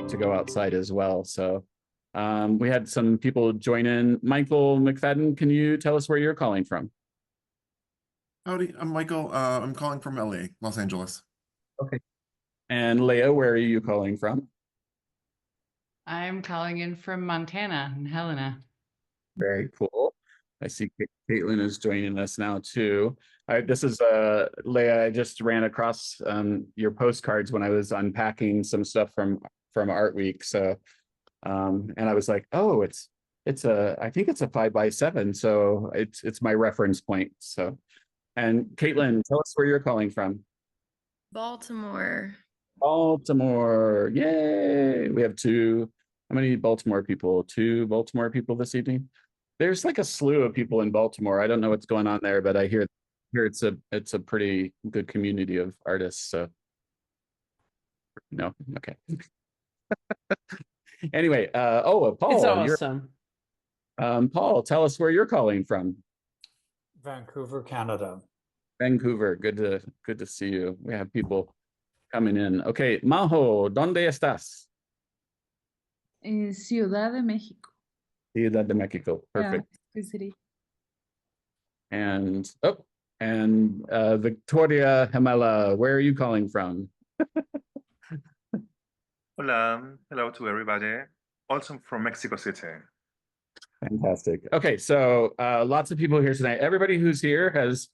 to go outside as well. So we had some people join in. Michael McFadden, can you tell us where you're calling from? Howdy, I'm Michael. I'm calling from LA, Los Angeles. Okay. And Leah, where are you calling from? I'm calling in from Montana and Helena. Very cool. I see Caitlin is joining us now too. This is Leah. I just ran across your postcards when I was unpacking some stuff from Art Week. So and I was like, oh, I think it's a 5x7. So it's my reference point. So, and Caitlin, tell us where you're calling from. Baltimore. Baltimore. Yay. We have how many Baltimore people? 2 Baltimore people this evening. There's like a slew of people in Baltimore. I don't know what's going on there, but I hear it's a pretty good community of artists. So no, okay. Anyway, Paul. It's awesome. Paul, tell us where you're calling from. Vancouver, Canada. Vancouver. Good to see you. We have people coming in. Okay, Majo, ¿dónde estás? En Ciudad de México. Ciudad de México. Perfect. Yeah, city. And Victoria Gemela, where are you calling from? Hola, hello to everybody. Also from Mexico City. Fantastic. Okay, so lots of people here tonight. Everybody who's here has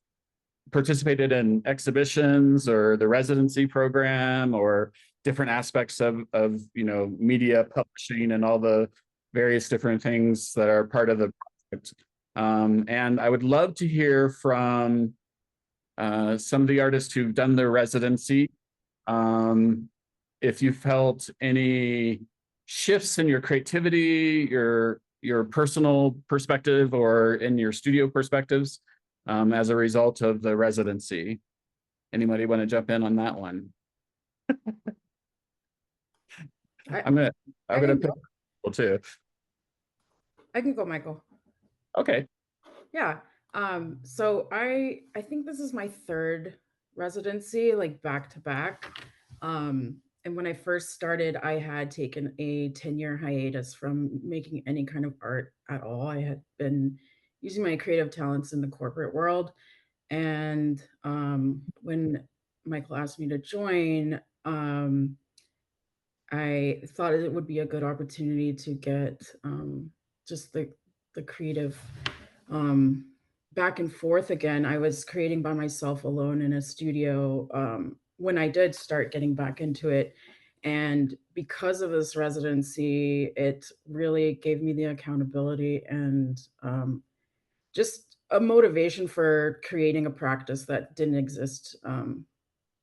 participated in exhibitions or the residency program or different aspects of media publishing and all the various different things that are part of the project. And I would love to hear from some of the artists who've done their residency. If you felt any shifts in your creativity, your personal perspective, or in your studio perspectives as a result of the residency. Anybody want to jump in on that one? I'm gonna pick people too. I can go, Michael. Okay. Yeah. So I think this is my 3rd residency, like back to back. And when I first started, I had taken a 10-year hiatus from making any kind of art at all. I had been using my creative talents in the corporate world. And when Michael asked me to join, I thought it would be a good opportunity to get just the creative back and forth again. I was creating by myself alone in a studio when I did start getting back into it. And because of this residency, it really gave me the accountability and just a motivation for creating a practice that didn't exist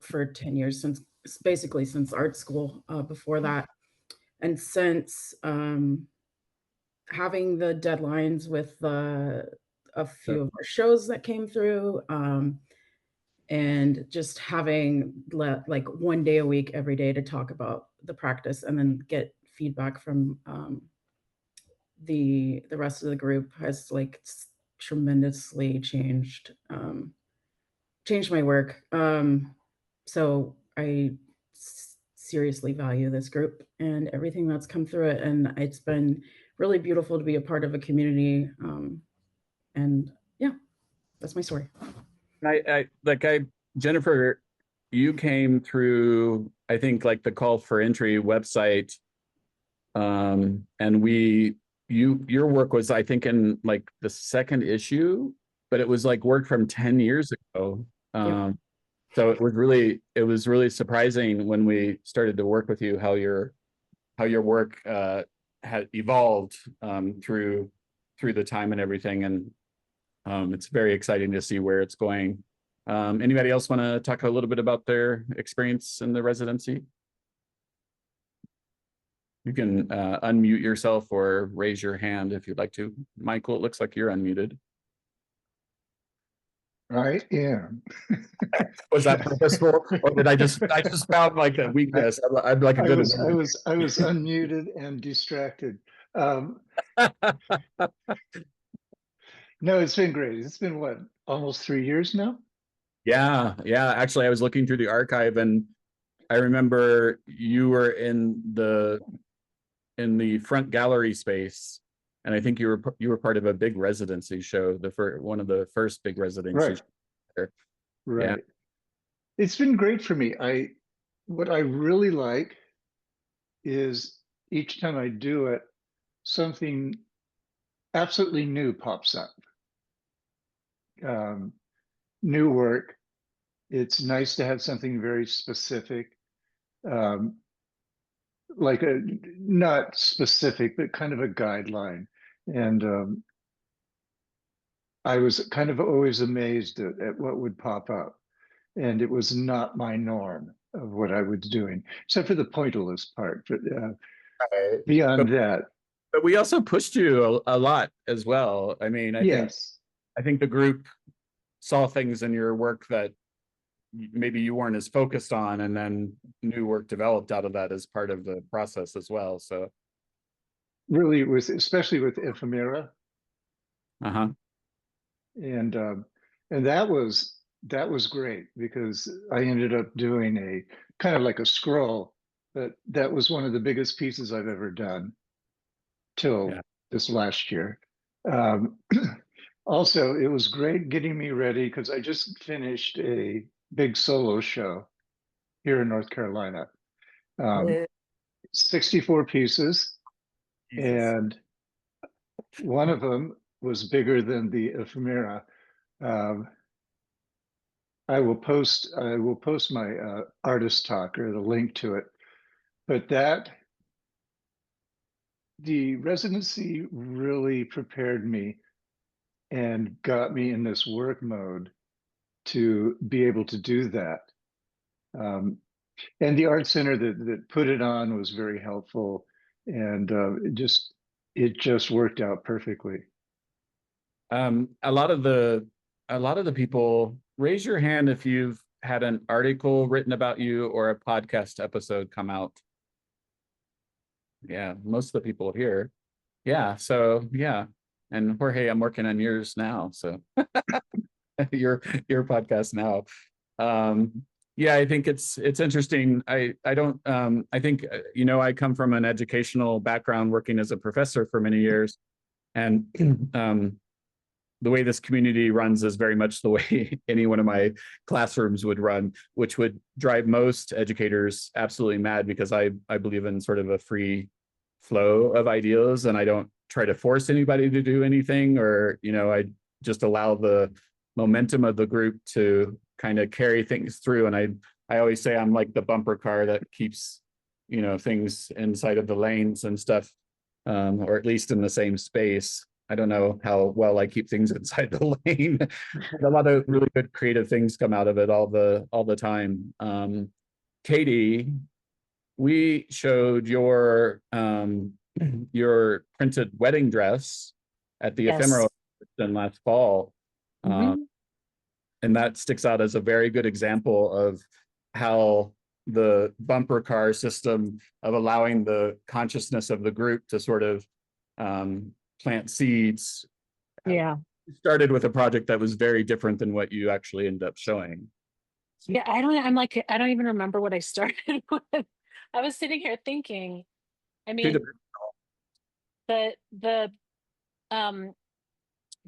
for 10 years, basically since art school before that. And since having the deadlines with a few of our shows that came through, and just having like 1 day a week, every day to talk about the practice and then get feedback from the rest of the group has like tremendously changed my work. So I seriously value this group and everything that's come through it. And it's been really beautiful to be a part of a community. And yeah, that's my story. Jennifer, you came through, I think, like the Call for Entry website. And your work was, I think, in like the 2nd issue, but it was like work from 10 years ago. Yep. So it was really surprising when we started to work with you how your work had evolved through the time and everything, and it's very exciting to see where it's going. Anybody else want to talk a little bit about their experience in the residency? You can unmute yourself or raise your hand if you'd like to. Michael, it looks like you're unmuted. I am. Was that purposeful, or did I just found like a weakness? I'm like a good. I was unmuted and distracted. No, it's been great. It's been what, almost 3 years now? Yeah. Actually, I was looking through the archive, and I remember you were in the front gallery space, and I think you were part of a big residency show, one of the first big residencies. Right. there. Right. It's been great for me. What I really like is each time I do it, something absolutely new pops up. New work. It's nice to have something very specific, like not specific, but kind of a guideline. And I was kind of always amazed at what would pop up. And it was not my norm of what I was doing, except for the pointillist part. But Right. beyond that, But we also pushed you a lot as well. I mean, yes. I think the group saw things in your work that maybe you weren't as focused on, and then new work developed out of that as part of the process as well. So Really, especially with ephemera, uh-huh. and that was great because I ended up doing a kind of like a scroll, but that was one of the biggest pieces I've ever done till this last year. Also, it was great getting me ready because I just finished a big solo show here in North Carolina. 64 pieces, Jesus. and one of them was bigger than the ephemera. I will post my artist talk or the link to it. But the residency really prepared me and got me in this work mode to be able to do that. And the art center that put it on was very helpful, and it just worked out perfectly. A lot of the people, raise your hand if you've had an article written about you or a podcast episode come out. Yeah, most of the people here. Yeah, so yeah. And Jorge, I'm working on yours now, so your podcast now. Yeah, I think it's interesting. I don't I think I come from an educational background, working as a professor for many years, and the way this community runs is very much the way any one of my classrooms would run, which would drive most educators absolutely mad, because I believe in sort of a free flow of ideas, and I don't try to force anybody to do anything, or I just allow the momentum of the group to kind of carry things through. And I always say I'm like the bumper car that keeps things inside of the lanes and stuff, or at least in the same space. I don't know how well I keep things inside the lane. A lot of really good creative things come out of it all the time. Katie, we showed your printed wedding dress at the Ephemeral last fall. And that sticks out as a very good example of how the bumper car system of allowing the consciousness of the group to sort of plant seeds. Yeah. Started with a project that was very different than what you actually end up showing. Yeah, I don't even remember what I started with. I was sitting here thinking, I mean,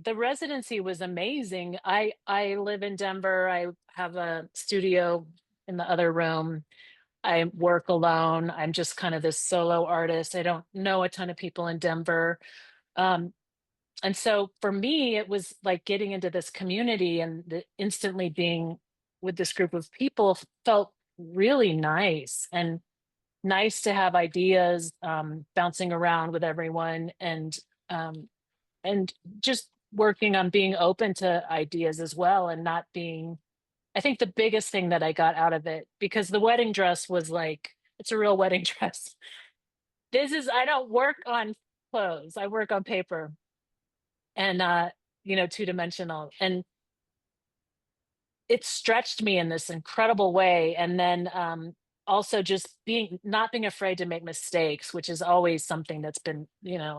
the residency was amazing. I live in Denver. I have a studio in the other room. I work alone. I'm just kind of this solo artist. I don't know a ton of people in Denver. And so for me, it was like getting into this community, and instantly being with this group of people felt really nice, and nice to have ideas bouncing around with everyone, and just working on being open to ideas as well, and not being, I think the biggest thing that I got out of it, because the wedding dress was like, it's a real wedding dress. I don't work on clothes, I work on paper, and two-dimensional, and it stretched me in this incredible way. And then also just not being afraid to make mistakes, which is always something that's been,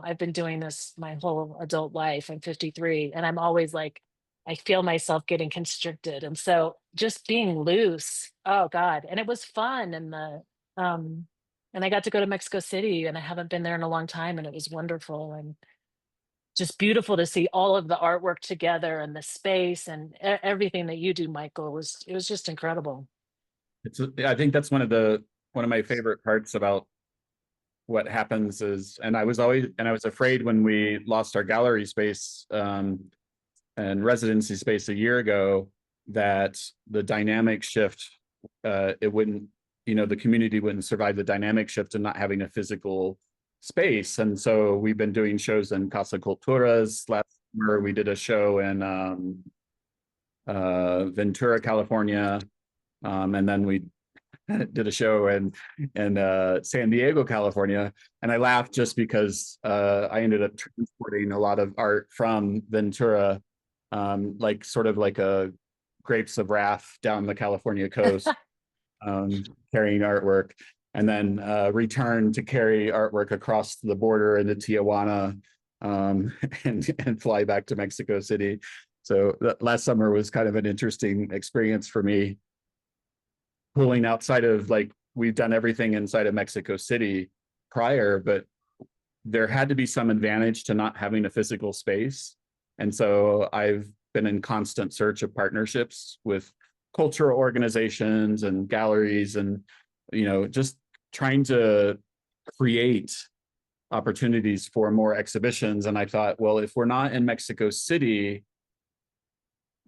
I've been doing this my whole adult life. I'm 53, and I'm always like, I feel myself getting constricted. And so just being loose, oh God. And it was fun. And I got to go to Mexico City, and I haven't been there in a long time, and it was wonderful and just beautiful to see all of the artwork together and the space and everything that you do, Michael, it was just incredible. I think that's one of my favorite parts about what happens is, and I was afraid when we lost our gallery space and residency space a year ago, that the dynamic shift, it wouldn't, the community wouldn't survive the dynamic shift and not having a physical space. And so we've been doing shows in Casa Culturas. Last summer, we did a show in Ventura, California. And then we did a show in San Diego, California. And I laughed just because I ended up transporting a lot of art from Ventura, like sort of like a Grapes of Wrath down the California coast, carrying artwork, and then return to carry artwork across the border into Tijuana, and fly back to Mexico City. So last summer was kind of an interesting experience for me, pulling outside of, like, we've done everything inside of Mexico City prior, but there had to be some advantage to not having a physical space. And so I've been in constant search of partnerships with cultural organizations and galleries, and just trying to create opportunities for more exhibitions. And I thought, well, if we're not in Mexico City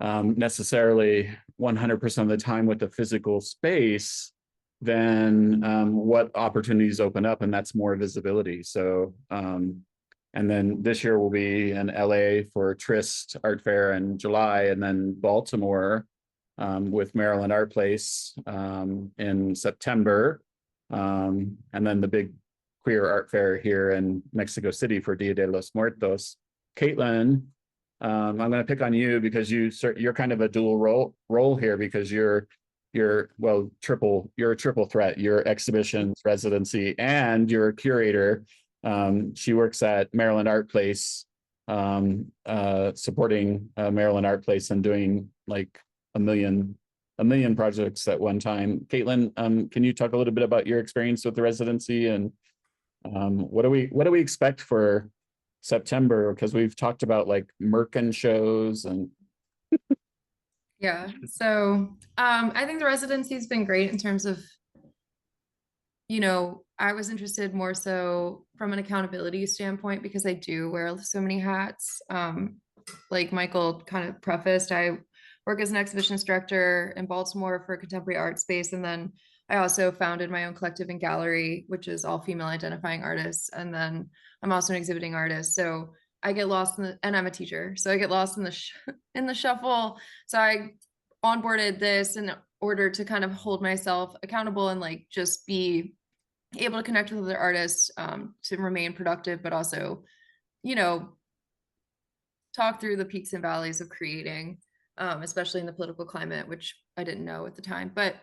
necessarily 100% of the time with the physical space, then what opportunities open up? And that's more visibility. So and then this year we'll be in LA for Trist Art Fair in July, and then Baltimore with Maryland Art Place in September, and then the big queer art fair here in Mexico City for Dia de los Muertos. Caitlin, I'm going to pick on you because you're kind of a dual role here, because you're a triple threat. You're exhibitions, residency, and you're a curator. She works at Maryland Art Place, supporting Maryland Art Place and doing like a million projects at one time. Caitlin, can you talk a little bit about your experience with the residency, and what do we expect for September? Because we've talked about like Merkin shows and Yeah. So I think the residency has been great in terms of, I was interested more so from an accountability standpoint, because I do wear so many hats. Like Michael kind of prefaced, I work as an exhibitions director in Baltimore for Contemporary Art Space. And then I also founded my own collective and gallery, which is all female identifying artists. And then I'm also an exhibiting artist. So I get lost and I'm a teacher. So I get lost in the shuffle. So I onboarded this in order to kind of hold myself accountable and like just be able to connect with other artists, to remain productive, but also, talk through the peaks and valleys of creating, especially in the political climate, which I didn't know at the time. But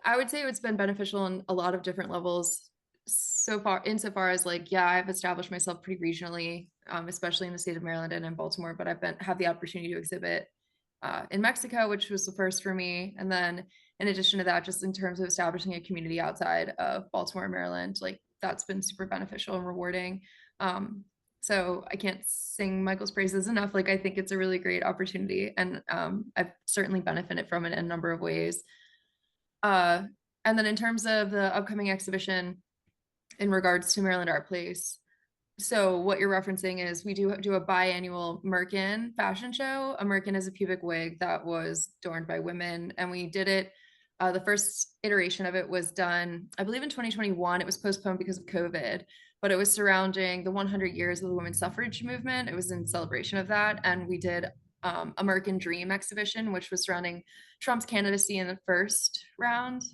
I would say it's been beneficial on a lot of different levels so far, insofar as like, yeah, I've established myself pretty regionally, especially in the state of Maryland and in Baltimore, but I've had the opportunity to exhibit in Mexico, which was the first for me. And then in addition to that, just in terms of establishing a community outside of Baltimore, Maryland, like that's been super beneficial and rewarding. So I can't sing Michael's praises enough. Like, I think it's a really great opportunity, and I've certainly benefited from it in a number of ways. And then in terms of the upcoming exhibition in regards to Maryland Art Place, so what you're referencing is we do a biannual Merkin fashion show. A Merkin is a pubic wig that was adorned by women, and we did it. The first iteration of it was done, I believe, in 2021. It was postponed because of COVID, but it was surrounding the 100 years of the women's suffrage movement. It was in celebration of that, and we did a Merkin Dream exhibition, which was surrounding Trump's candidacy in the first round.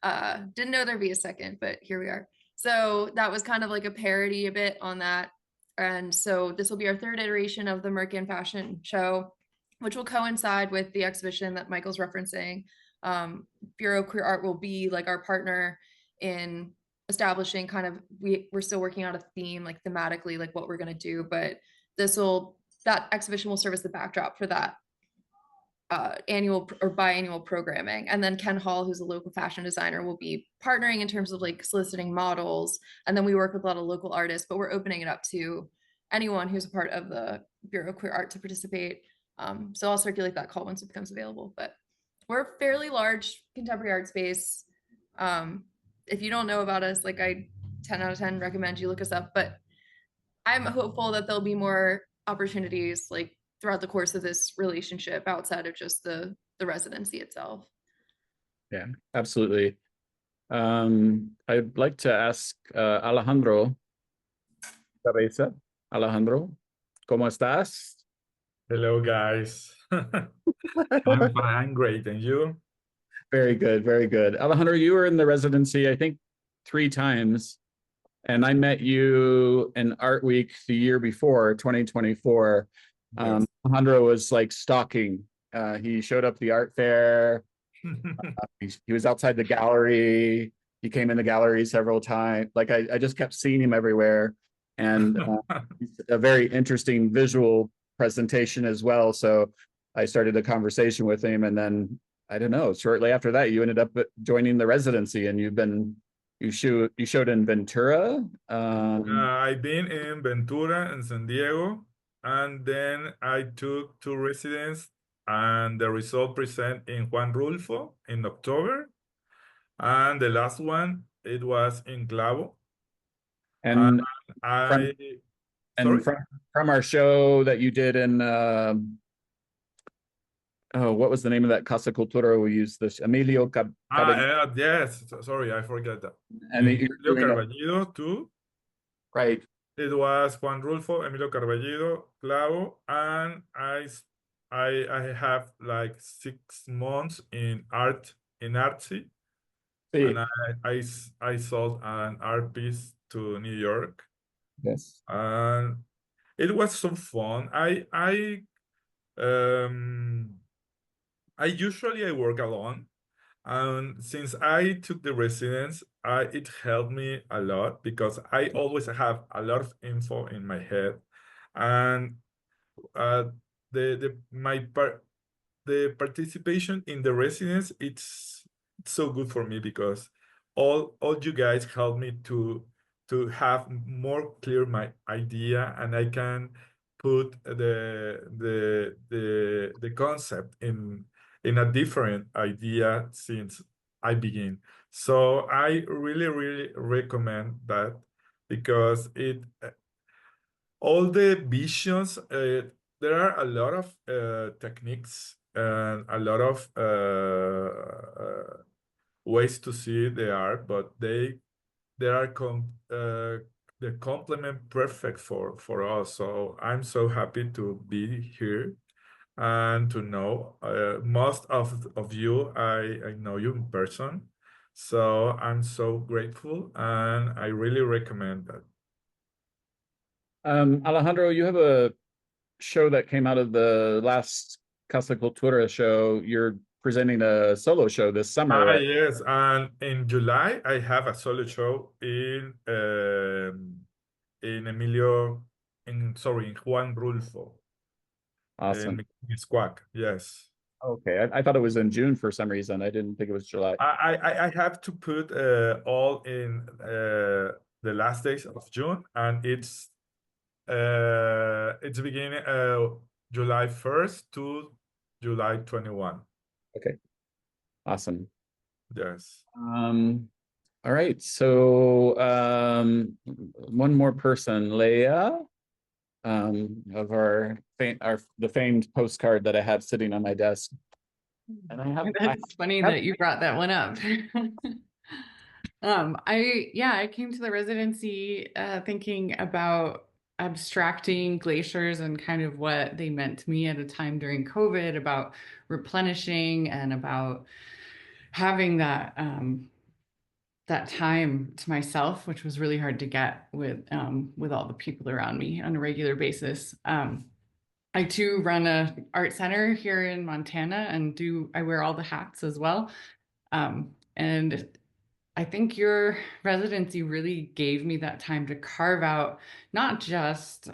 Didn't know there'd be a second, but here we are. So that was kind of like a parody a bit on that. And so this will be our third iteration of the Merkin fashion show, which will coincide with the exhibition that Michael's referencing. Bureau Queer Art will be like our partner in establishing kind of, we're still working out a theme, like thematically, like what we're going to do, but this will that exhibition will serve as the backdrop for that annual or biannual programming. And then Ken Hall, who's a local fashion designer, will be partnering in terms of like soliciting models. And then we work with a lot of local artists, but we're opening it up to anyone who's a part of the Bureau of Queer Art to participate. So I'll circulate that call once it becomes available. But we're a fairly large contemporary art space. If you don't know about us, like I 10 out of 10 recommend you look us up. But I'm hopeful that there'll be more opportunities like throughout the course of this relationship outside of just the residency itself. Yeah, absolutely. I'd like to ask Alejandro Cabeza. Alejandro, ¿cómo estás? Hello, guys. I'm fine. I'm great. And you? Very good, very good. Alejandro, you were in the residency, I think, 3 times. And I met you in Art Week the year before, 2024. Yes. Alejandro was like stalking. He showed up the art fair. He was outside the gallery. He came in the gallery several times. Like I just kept seeing him everywhere. And he's a very interesting visual presentation as well. So I started a conversation with him. And then, I don't know, shortly after that, you ended up joining the residency and you showed in Ventura. I've been in Ventura and San Diego, and then I took 2 residents, and the result present in Juan Rulfo in October, and the last one it was in Clavo. And I and sorry? from our show that you did in what was the name of that Casa Cultura we used this Emilio Yes, sorry, I forgot that. and Emilio Carballido too. Right. It was Juan Rulfo, Emilio Carballido, Clavo, and I have like 6 months in Artsy, and I sold an art piece to New York. Yes. And it was so fun. I usually work alone, and since I took the residence, it helped me a lot because I always have a lot of info in my head, and the participation in the residence, it's so good for me because all you guys help me to have more clear my idea, and I can put the concept in a different idea since I begin. So I really recommend that because all the visions, there are a lot of techniques and a lot of ways to see the art, but they are the complement perfect for us. So I'm so happy to be here and to know most of you. I know you in person, so I'm so grateful, and I really recommend that. Alejandro, you have a show that came out of the last Casa Cultura show. You're presenting a solo show this summer, right? Yes, and in July I have a solo show in Juan Rulfo. Awesome. In Squawk, yes. Okay, I thought it was in June for some reason. I didn't think it was July. I have to put all in the last days of June, and it's beginning July 1st to July 21. Okay, awesome. Yes. All right, so one more person, Leia, of the famed postcard that I have sitting on my desk. And That's funny that you brought that one up. I came to the residency thinking about abstracting glaciers and kind of what they meant to me at a time during COVID, about replenishing and about having that that time to myself, which was really hard to get with all the people around me on a regular basis. I too run a art center here in Montana, and I wear all the hats as well. And I think your residency really gave me that time to carve out not just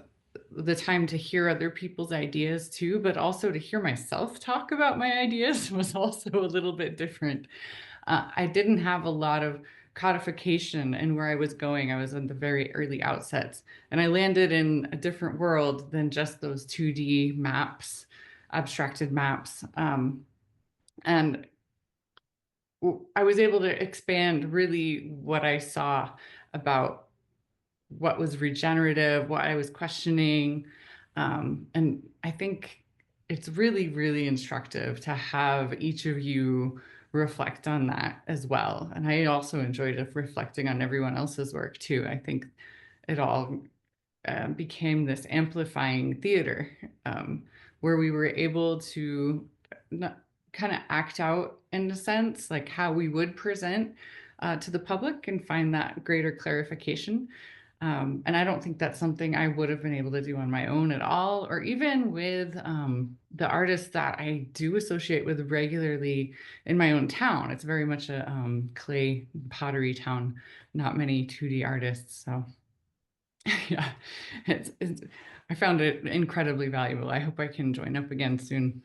the time to hear other people's ideas too, but also to hear myself talk about my ideas was also a little bit different. I didn't have a lot of codification in where I was going. I was in the very early outsets, and I landed in a different world than just those 2D maps, abstracted maps. And I was able to expand really what I saw about what was regenerative, what I was questioning. And I think it's really, really instructive to have each of you reflect on that as well. And I also enjoyed reflecting on everyone else's work too. I think it all became this amplifying theater where we were able to kind of act out in a sense, like how we would present to the public and find that greater clarification. And I don't think that's something I would have been able to do on my own at all, or even with the artists that I do associate with regularly in my own town. It's very much a clay pottery town, not many 2D artists. So yeah, I found it incredibly valuable. I hope I can join up again soon.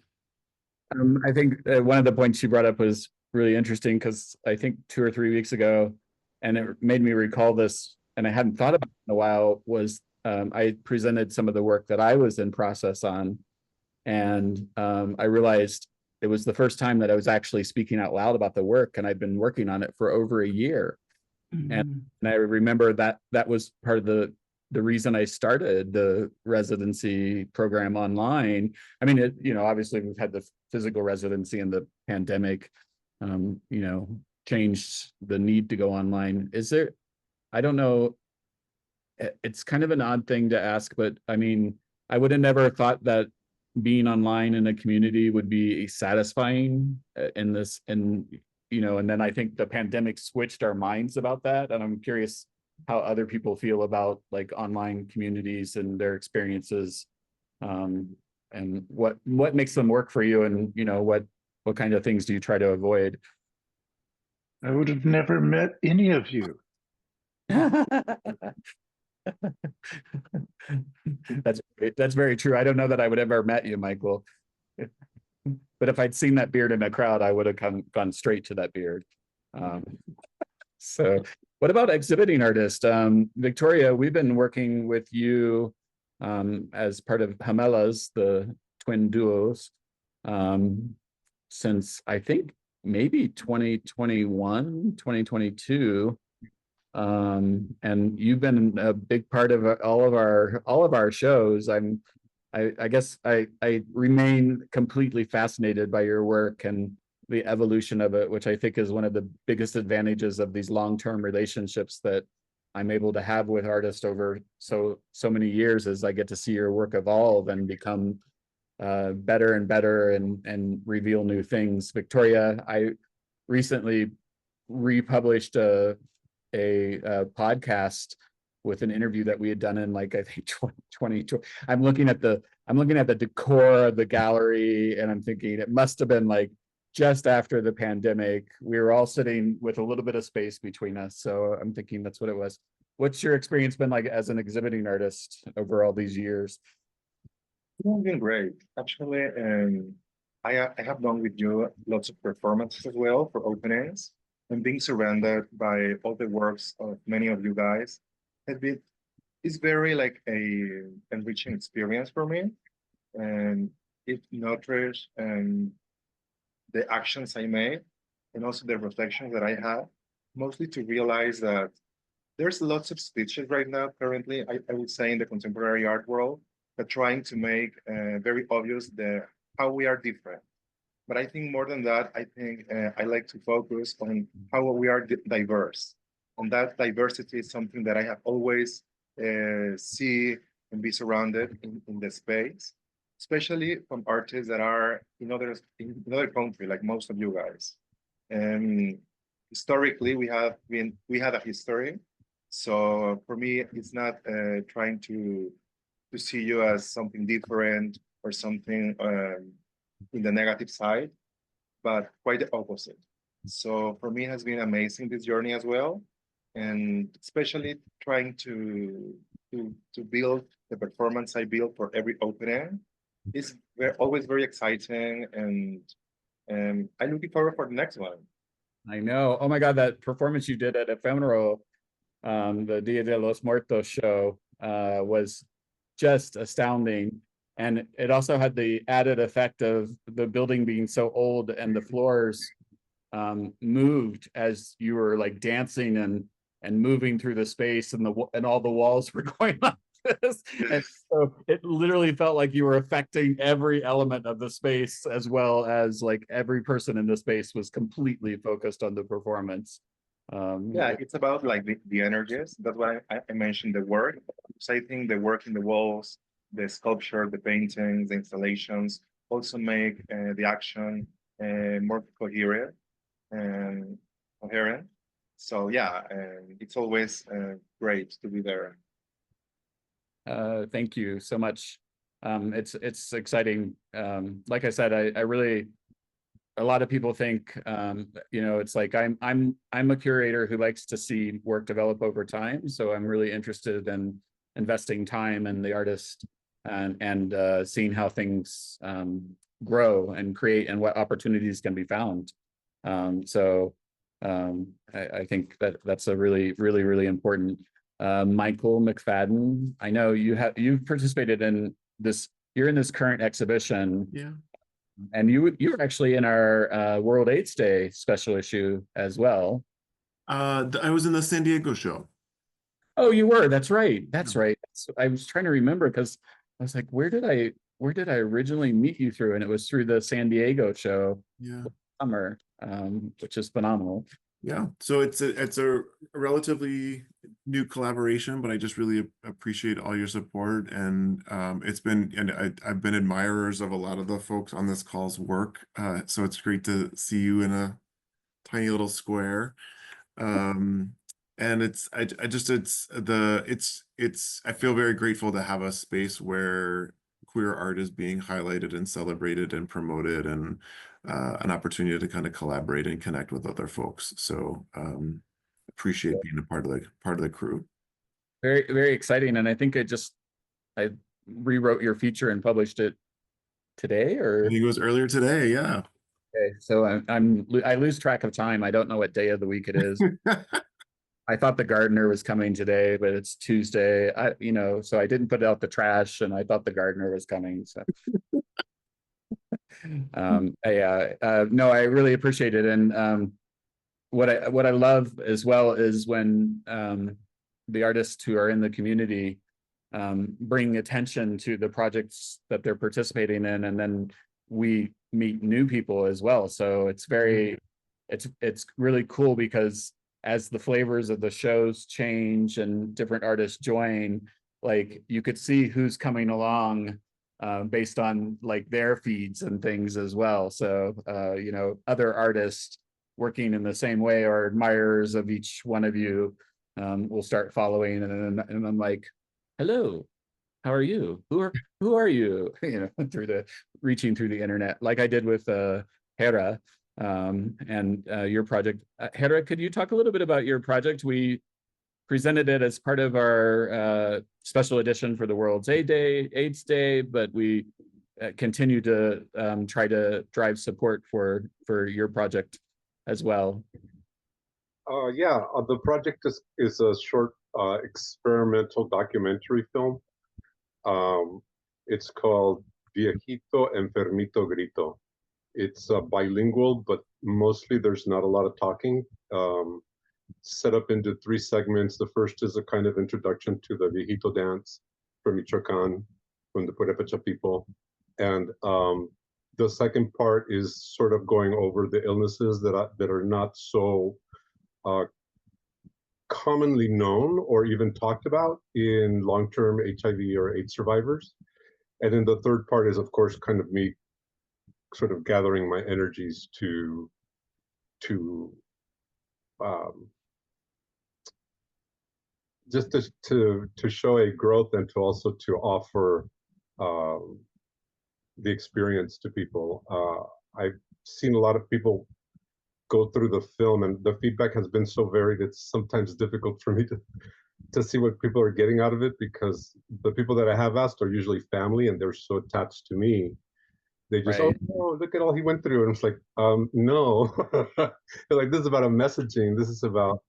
I think one of the points you brought up was really interesting because I think 2 or 3 weeks ago, and it made me recall this, and I hadn't thought about it in a while, was I presented some of the work that I was in process on, and I realized it was the first time that I was actually speaking out loud about the work, and I'd been working on it for over a year. And I remember that that was part of the reason I started the residency program online. I mean, it, you know, obviously we've had the physical residency and the pandemic, you know, changed the need to go online. Is there, I don't know, it's kind of an odd thing to ask, but I mean, I would have never thought that being online in a community would be satisfying in this, and you know, and then I think the pandemic switched our minds about that, and I'm curious how other people feel about like online communities and their experiences, and what makes them work for you, and you know, what kind of things do you try to avoid? I would have never met any of you. That's very true. I don't know that I would have ever met you, Michael. But if I'd seen that beard in a crowd, I would have gone straight to that beard. So what about exhibiting artists? Victoria, we've been working with you as part of Gemelas, the twin duos, since I think maybe 2021, 2022. And you've been a big part of all of our shows. I guess I remain completely fascinated by your work and the evolution of it, which I think is one of the biggest advantages of these long-term relationships that I'm able to have with artists over so many years, is I get to see your work evolve and become better and better and reveal new things. Victoria, I recently republished a podcast with an interview that we had done in like I think 2020. I'm looking at the decor of the gallery, and I'm thinking it must have been like just after the pandemic. We were all sitting with a little bit of space between us, so I'm thinking that's what it was. What's your experience been like as an exhibiting artist over all these years? It's been great, actually. I have done with you lots of performances as well for openings, and being surrounded by all the works of many of you guys it's very like a enriching experience for me, and it nourishes the actions I made, and also the reflections that I had, mostly to realize that there's lots of speeches right now currently, I would say, in the contemporary art world, that trying to make very obvious how we are different. But I think more than that, I think I like to focus on how we are diverse. And that diversity is something that I have always see and be surrounded in the space, especially from artists that are in another country, like most of you guys. And historically, we had a history. So for me, it's not trying to see you as something different or something in the negative side, but quite the opposite. So for me, it has been amazing, this journey as well, and especially trying to build the performance I build for every opening is always very exciting, and I'm looking forward for the next one. I know. Oh my God, that performance you did at Ephemeral, the Dia de los Muertos show, was just astounding. And it also had the added effect of the building being so old and the floors moved as you were like dancing and moving through the space, and all the walls were going like this. And so it literally felt like you were affecting every element of the space, as well as like every person in the space was completely focused on the performance. Yeah, it's about like the energies. That's why I mentioned the work. So I think the work in the walls, the sculpture, the paintings, the installations also make the action more coherent and coherent. So yeah, it's always great to be there. Thank you so much. It's exciting. Like I said, I really, a lot of people think, you know, it's like I'm a curator who likes to see work develop over time. So I'm really interested in investing time in the artist and seeing how things grow and create and what opportunities can be found. So I think that's a really important. Michael McFadden, I know you've participated in this. You're in this current exhibition. Yeah. And you were actually in our World AIDS Day special issue as well. I was in the San Diego show. Oh, you were. That's right. That's right. I was trying to remember because I was like, where did I originally meet you through? And it was through the San Diego show. Yeah. Summer, which is phenomenal. Yeah. So it's a relatively new collaboration, but I just really appreciate all your support, and I've been admirers of a lot of the folks on this call's work. So it's great to see you in a tiny little square. And I feel very grateful to have a space where queer art is being highlighted and celebrated and promoted, and an opportunity to kind of collaborate and connect with other folks. So appreciate being a part of the crew. Very exciting. And I think I rewrote your feature and published it today, or I think it was earlier today. Yeah. Okay, so I lose track of time. I don't know what day of the week it is. I thought the gardener was coming today, but it's Tuesday. So I didn't put out the trash, and I thought the gardener was coming. So, no, I really appreciate it. And what I love as well is when the artists who are in the community bring attention to the projects that they're participating in, and then we meet new people as well. So it's really cool, because as the flavors of the shows change and different artists join, like you could see who's coming along based on like their feeds and things as well. So other artists working in the same way, or admirers of each one of you, will start following, and I'm like, hello, how are you? Who are you? Reaching through the internet, like I did with Hera and your project. Hera, could you talk a little bit about your project? We presented it as part of our special edition for the World's AIDS Day, but we continue to try to drive support for your project as well. The project is a short experimental documentary film. It's called Viejito Enfermito Grito. It's bilingual, but mostly there's not a lot of talking. Set up into 3 segments. The first is a kind of introduction to the Viejito dance from Michoacan, from the Purépecha people. And the second part is sort of going over the illnesses that are not so commonly known or even talked about in long-term HIV or AIDS survivors. And then the third part is, of course, kind of me sort of gathering my energies to just to show a growth, and to also to offer the experience to people. I've seen a lot of people go through the film, and the feedback has been so varied, it's sometimes difficult for me to see what people are getting out of it, because the people that I have asked are usually family and they're so attached to me. They just, Right. oh, look at all he went through. And it's like, no. They're like, this is about a messaging. This is about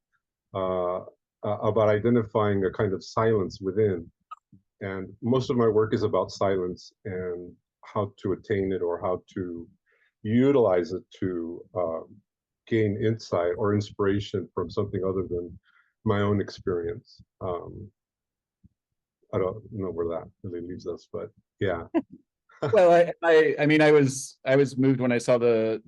identifying a kind of silence within. And most of my work is about silence and how to attain it, or how to utilize it to gain insight or inspiration from something other than my own experience. I don't know where that really leaves us, but yeah. Well, I mean, I was moved when I saw the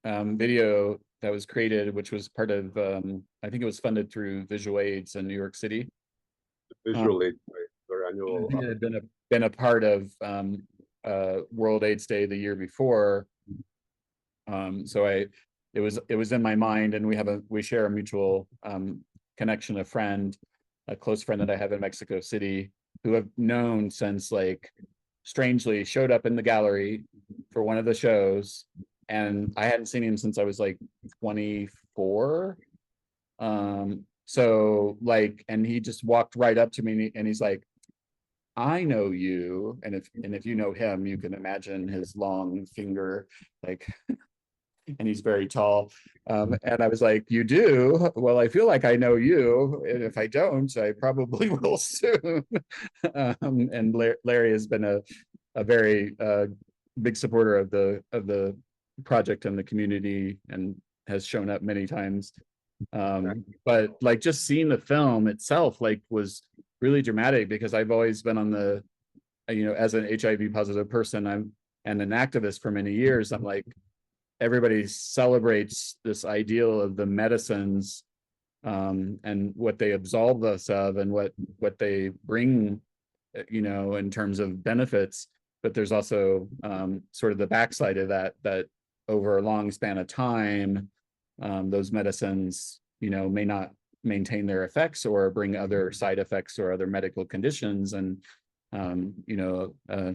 video that was created, which was part of I think it was funded through Visual Aids in New York City. Visual Aid, their annual. It had been a part of World AIDS Day the year before. So it was in my mind, and we share a mutual connection, a close friend that I have in Mexico City, who I've known since, like, strangely showed up in the gallery for one of the shows, and I hadn't seen him since I was like 24. So like, and he just walked right up to me and he's like, I know you. And if you know him, you can imagine his long finger, like, and he's very tall. And I was like, you do? Well, I feel like I know you. And if I don't, I probably will soon. And Larry has been a very big supporter of the project and the community, and has shown up many times. But like, just seeing the film itself, like, was really dramatic, because I've always been on the, as an HIV positive person, and an activist for many years, I'm like, everybody celebrates this ideal of the medicines and what they absolve us of, and what they bring, in terms of benefits. But there's also sort of the backside of that over a long span of time, those medicines, may not maintain their effects, or bring other side effects or other medical conditions. And,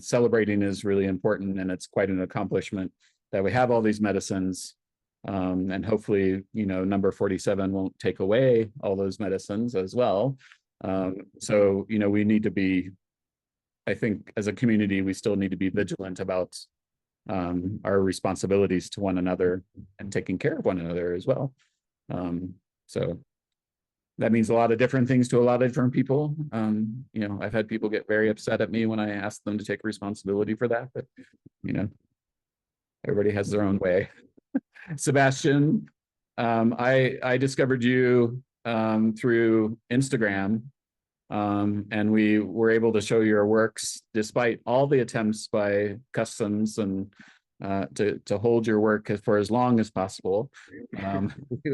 celebrating is really important, and it's quite an accomplishment that we have all these medicines. And hopefully, number 47 won't take away all those medicines as well. So, we need to be, I think, as a community, we still need to be vigilant about our responsibilities to one another, and taking care of one another as well. So that means a lot of different things to a lot of different people. I've had people get very upset at me when I ask them to take responsibility for that, but everybody has their own way. Sebastian, I discovered you through Instagram, and we were able to show your works despite all the attempts by customs and to hold your work for as long as possible.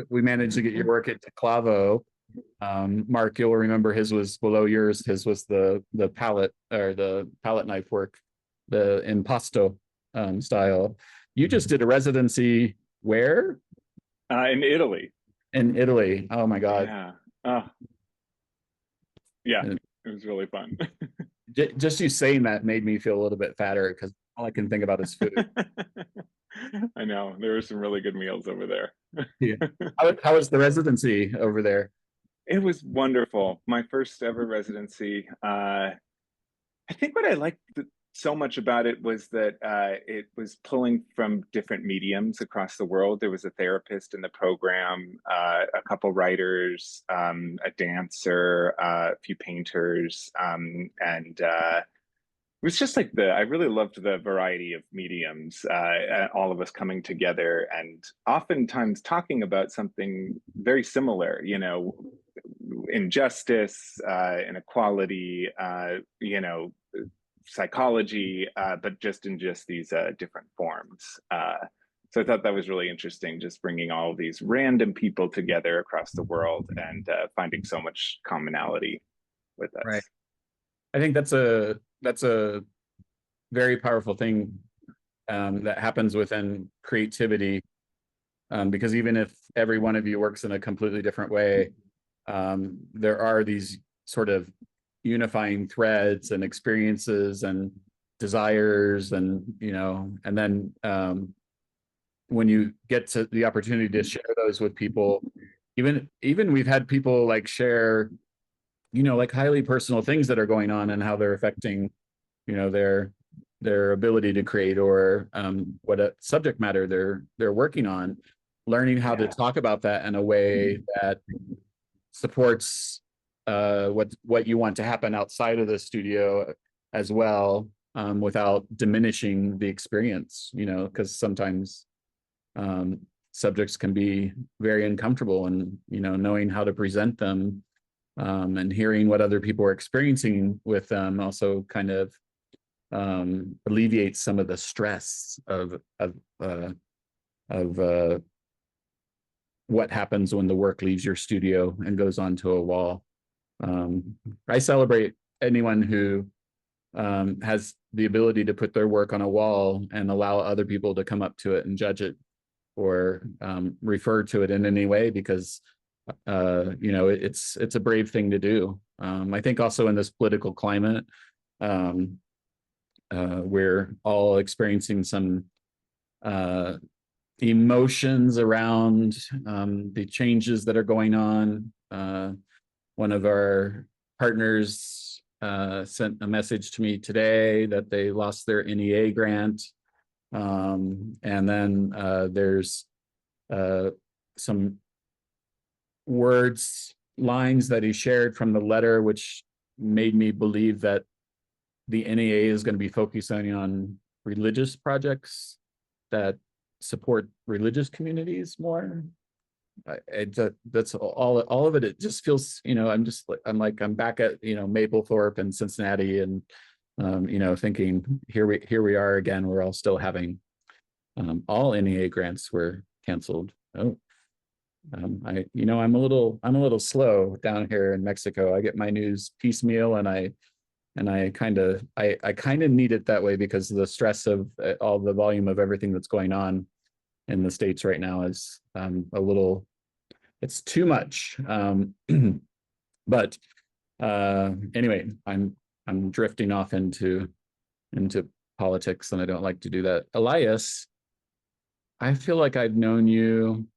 We managed to get your work at Clavo. Mark, you'll remember his was below yours. His was the palette, or the palette knife work, the impasto style. You just did a residency where? In Italy. In Italy. Oh my God. Yeah. Yeah, it was really fun. Just you saying that made me feel a little bit fatter, because all I can think about is food. I know, there were some really good meals over there. Yeah. How was the residency over there? It was wonderful. My first ever residency. I think what I liked so much about it was that it was pulling from different mediums across the world. There was a therapist in the program, a couple writers, a dancer, a few painters, and it was just like I really loved the variety of mediums, all of us coming together and oftentimes talking about something very similar, injustice, inequality, psychology, but just in these different forms. So I thought that was really interesting, just bringing all of these random people together across the world and finding so much commonality with us. Right. I think that's a very powerful thing that happens within creativity, because even if every one of you works in a completely different way, there are these sort of unifying threads and experiences and desires, and and then when you get to the opportunity to share those with people, even we've had people like share you know, like highly personal things that are going on and how they're affecting, you know, their ability to create, or what a subject matter they're working on, learning how to talk about that in a way that supports what you want to happen outside of the studio as well, without diminishing the experience, you know, because sometimes subjects can be very uncomfortable, and, you know, knowing how to present them and hearing what other people are experiencing with them also kind of alleviates some of the stress of what happens when the work leaves your studio and goes onto a wall. I celebrate anyone who has the ability to put their work on a wall and allow other people to come up to it and judge it, or refer to it in any way, because you know, it's a brave thing to do. I think also in this political climate, we're all experiencing some emotions around the changes that are going on. One of our partners sent a message to me today that they lost their NEA grant. And then there's some lines that he shared from the letter, which made me believe that the NEA is going to be focusing on religious projects that support religious communities more. That's all of it. It just feels, you know, I'm back at, you know, Maplethorpe and Cincinnati, and you know, thinking here we are again. We're all still having all NEA grants were canceled. Oh, you know, I'm a little slow down here in Mexico. I get my news piecemeal, and I kind of need it that way, because of the stress of all the volume of everything that's going on in the States right now is it's too much. But anyway, I'm drifting off into politics, and I don't like to do that. Elias, I feel like I've known you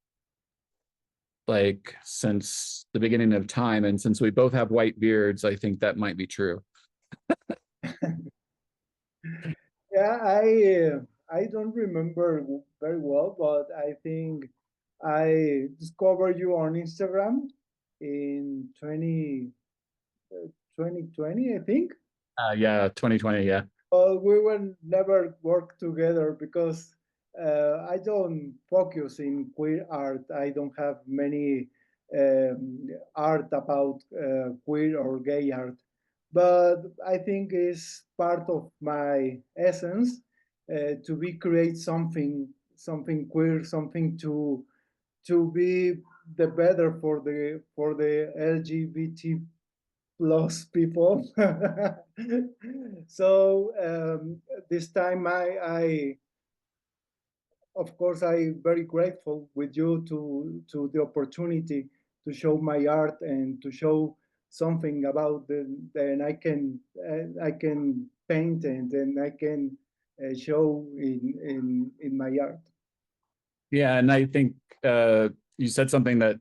like since the beginning of time, and since we both have white beards, I think that might be true. Yeah, I don't remember very well, but I think I discovered you on Instagram in 2020, I think. Yeah, 2020, yeah. We will never work together because I don't focus in queer art. I don't have many art about queer or gay art, but I think it's part of my essence to create something queer, something to be the better for the LGBT plus people. So this time I of course I'm very grateful with you to the opportunity to show my art and to show something about then I can paint, and then I can show in my art. Yeah, and I think you said something that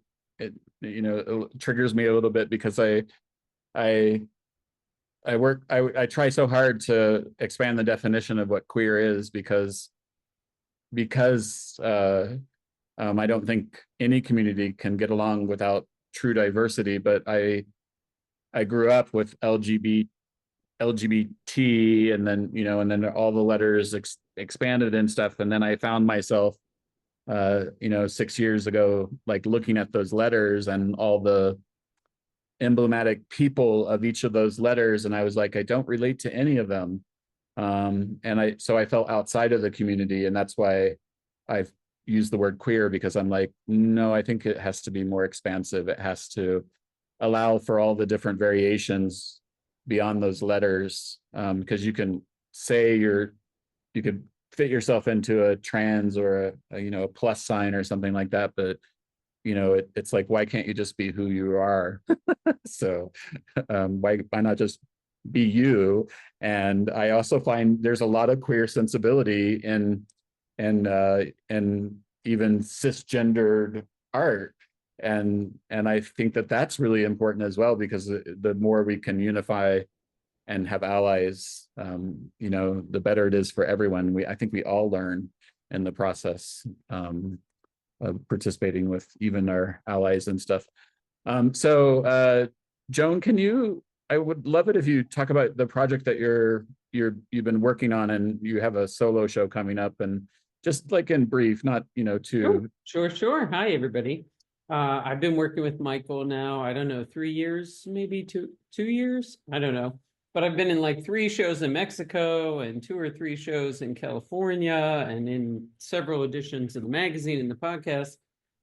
you know, triggers me a little bit, because I try so hard to expand the definition of what queer is, because I don't think any community can get along without true diversity. But I grew up with LGBT, and then, you know, and then all the letters expanded and stuff, and then I found myself you know, 6 years ago, like looking at those letters and all the emblematic people of each of those letters, and I was like, I don't relate to any of them. And so I felt outside of the community, and that's why I've used the word queer, because I'm like, no, I think it has to be more expansive. It has to allow for all the different variations beyond those letters, because you can say you could fit yourself into a trans or a you know, a plus sign or something like that, but you know, it's like, why can't you just be who you are? So why not just be you? And I also find there's a lot of queer sensibility in even cisgendered art, and I think that that's really important as well, because the more we can unify and have allies, you know, the better it is for everyone. I think we all learn in the process of participating with even our allies and stuff. So Joan, I would love it if you talk about the project that you've been working on, and you have a solo show coming up, and just like in brief, not, you know, too. Sure. Hi, everybody. I've been working with Michael now, I don't know, 3 years, maybe two years. I don't know. But I've been in like 3 shows in Mexico and 2 or 3 shows in California and in several editions of the magazine and the podcast.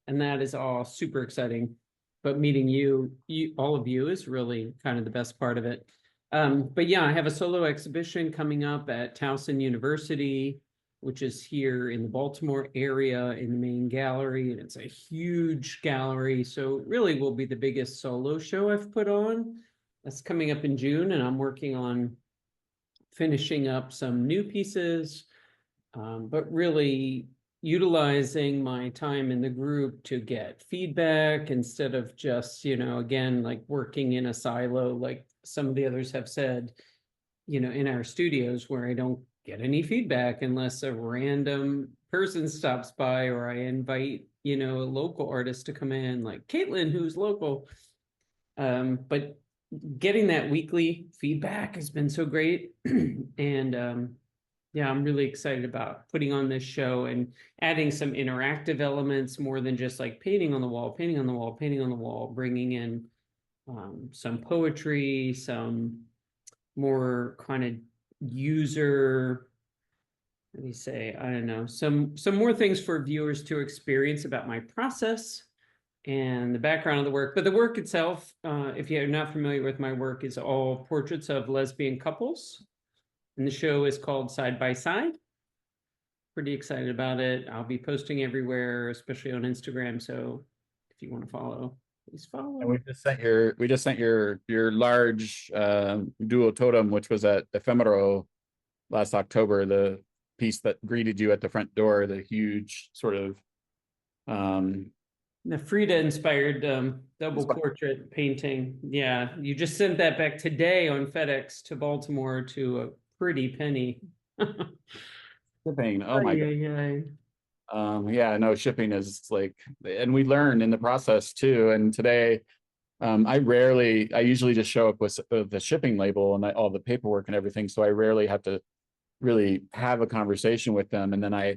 And that is all super exciting. But meeting you, all of you, is really kind of the best part of it. But yeah, I have a solo exhibition coming up at Towson University, which is here in the Baltimore area in the main gallery. And it's a huge gallery. So it really will be the biggest solo show I've put on. That's coming up in June, and I'm working on finishing up some new pieces, but really utilizing my time in the group to get feedback instead of just, you know, again, like working in a silo, like some of the others have said, you know, in our studios, where I don't get any feedback unless a random person stops by, or I invite, you know, a local artist to come in, like Caitlin, who's local. But getting that weekly feedback has been so great. And yeah, I'm really excited about putting on this show and adding some interactive elements, more than just like painting on the wall, bringing in some poetry, some more kind of user, let me say, I don't know, some more things for viewers to experience about my process and the background of the work. But the work itself, if you're not familiar with my work, is all portraits of lesbian couples. And the show is called Side by Side. Pretty excited about it. I'll be posting everywhere, especially on Instagram. So if you want to follow, please follow. And we just sent your large duo totem, which was at Ephemero last October, the piece that greeted you at the front door, the huge sort of the Frida inspired double portrait painting. Yeah, you just sent that back today on FedEx to Baltimore to a pretty penny. Shipping. Oh my God. Yeah, no, shipping is like, and we learn in the process too. And today, I usually just show up with the shipping label and all the paperwork and everything. So I rarely have to really have a conversation with them. And then I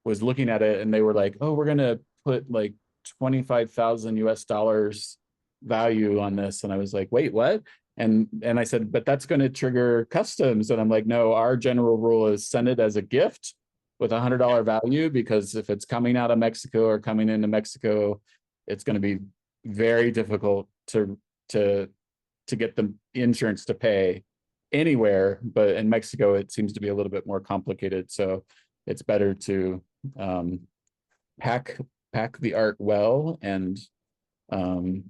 was looking at it and they were like, oh, we're going to put like $25,000 US value on this. And I was like, wait, what? And I said, but that's going to trigger customs. And I'm like, no, our general rule is send it as a gift with $100 value, because if it's coming out of Mexico or coming into Mexico, it's going to be very difficult to get the insurance to pay anywhere. But in Mexico, it seems to be a little bit more complicated. So it's better to pack the art well and pray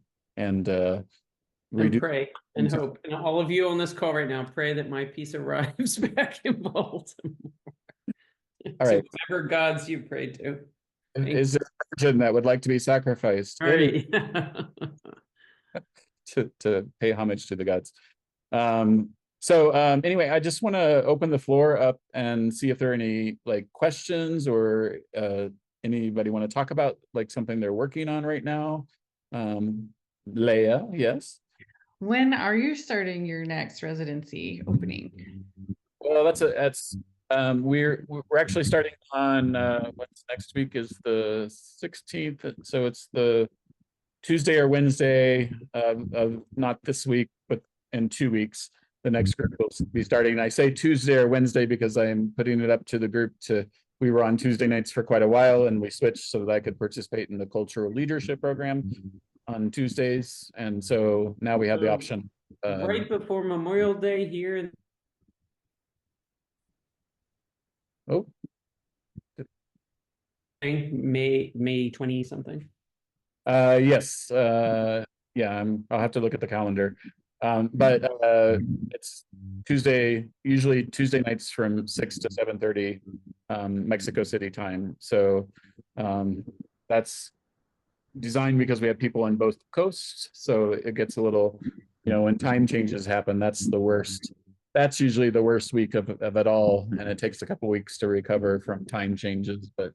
and hope. And all of you on this call right now, pray that my piece arrives back in Baltimore. All right. Whatever gods you pray to. Is there a virgin that would like to be sacrificed? All right. to pay homage to the gods. So anyway, I just want to open the floor up and see if there are any like questions or anybody want to talk about like something they're working on right now. Leah, yes. When are you starting your next residency opening? Well, we're actually starting on what's next week is the 16th, so it's the Tuesday or Wednesday of not this week, but in 2 weeks. The next group will be starting. I say Tuesday or Wednesday because I'm putting it up to the group we were on Tuesday nights for quite a while, and we switched so that I could participate in the cultural leadership program on Tuesdays. And so now we have the option. Right before Memorial Day here. Oh. May 20 something. Yes. Yeah, I'll have to look at the calendar. But it's usually Tuesday nights from 6 to 7:30 Mexico City time. So that's designed because we have people on both coasts, so it gets a little, when time changes happen, that's the worst. That's usually the worst week of it all, and it takes a couple weeks to recover from time changes, but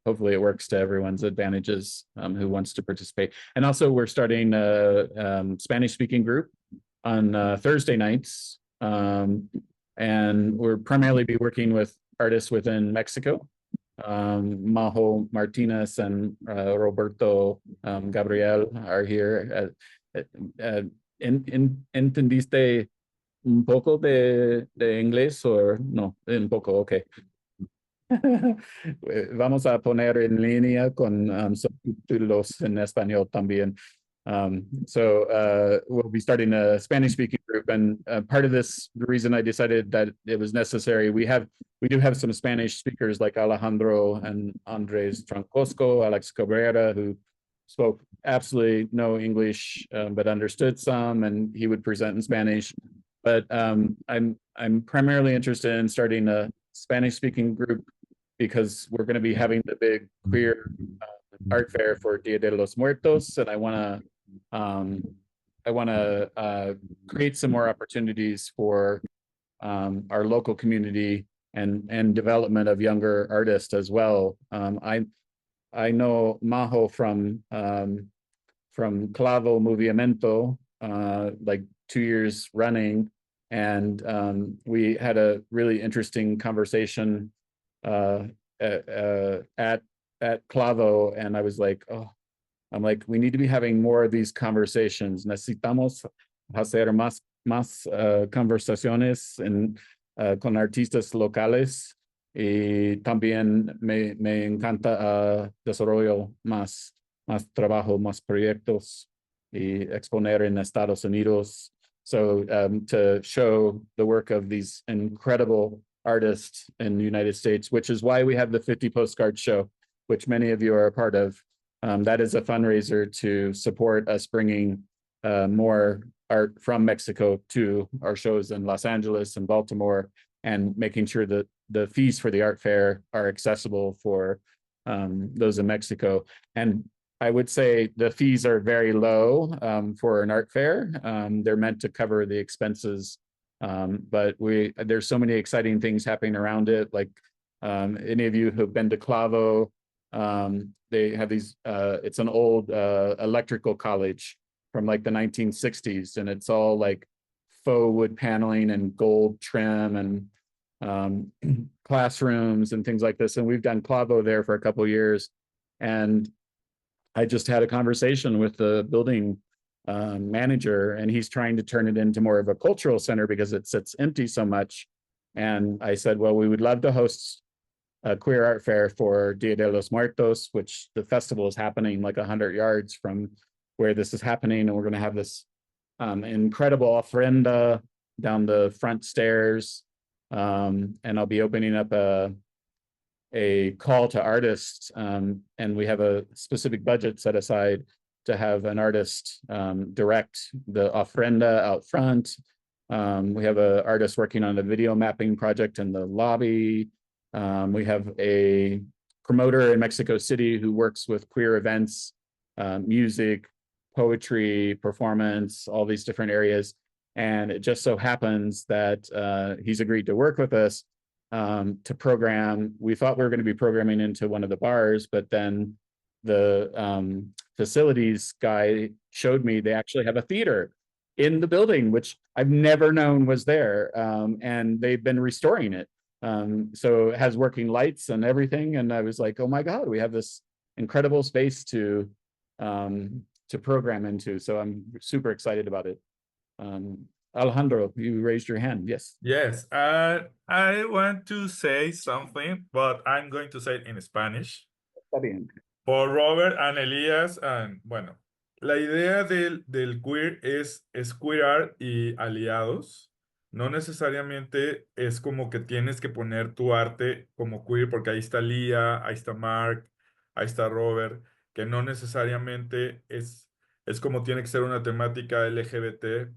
hopefully it works to everyone's advantages who wants to participate. And also we're starting a Spanish speaking group on Thursday nights. And we'll primarily be working with artists within Mexico. Majo Martinez and Roberto Gabriel are here. ¿Entendiste un poco de inglés o no? Un poco, okay. Vamos a poner en línea con subtítulos en español también. So we'll be starting a Spanish speaking group, and part of this, the reason I decided that it was necessary, we do have some Spanish speakers like Alejandro and Andres Troncosco, Alex Cabrera, who spoke absolutely no English, but understood some, and he would present in Spanish. But I'm primarily interested in starting a Spanish speaking group because we're going to be having the big queer art fair for Dia de los Muertos, and I want to create some more opportunities for our local community and development of younger artists as well. I know Majo from Clavo Movimiento, like 2 years running, and we had a really interesting conversation at Clavo, and I was like, we need to be having more of these conversations. Necesitamos hacer más conversaciones con artistas locales, y también me encanta desarrollo más trabajo, más proyectos y exponer en Estados Unidos. So to show the work of these incredible artists in the United States, which is why we have the 50 Postcard Show, which many of you are a part of. That is a fundraiser to support us bringing more art from Mexico to our shows in Los Angeles and Baltimore, and making sure that the fees for the art fair are accessible for those in Mexico. And I would say the fees are very low for an art fair. They're meant to cover the expenses, but there's so many exciting things happening around it. Like any of you who've been to Clavo, they have these, it's an old electrical college from like the 1960s, and it's all like faux wood paneling and gold trim and classrooms and things like this. And we've done Clavo there for a couple of years. And I just had a conversation with the building manager, and he's trying to turn it into more of a cultural center because it sits empty so much. And I said, well, we would love to host a queer art fair for Dia de los Muertos, which the festival is happening like 100 yards from where this is happening. And we're going to have this incredible ofrenda down the front stairs. And I'll be opening up a call to artists, and we have a specific budget set aside to have an artist direct the ofrenda out front. We have an artist working on a video mapping project in the lobby. We have a promoter in Mexico City who works with queer events, music, poetry, performance, all these different areas. And it just so happens that he's agreed to work with us to program. We thought we were going to be programming into one of the bars, but then the facilities guy showed me they actually have a theater in the building, which I've never known was there. And they've been restoring it. So it has working lights and everything. And I was like, oh my God, we have this incredible space to program into. So I'm super excited about it. Alejandro, you raised your hand. Yes. Yes, I want to say something, but I'm going to say it in Spanish. Está bien. Por Robert and Elías, and bueno, la idea del queer es queer art y aliados. No necesariamente es como que tienes que poner tu arte como queer, porque ahí está Lía, ahí está Mark, ahí está Robert, que no necesariamente es como tiene que ser una temática LGBT+.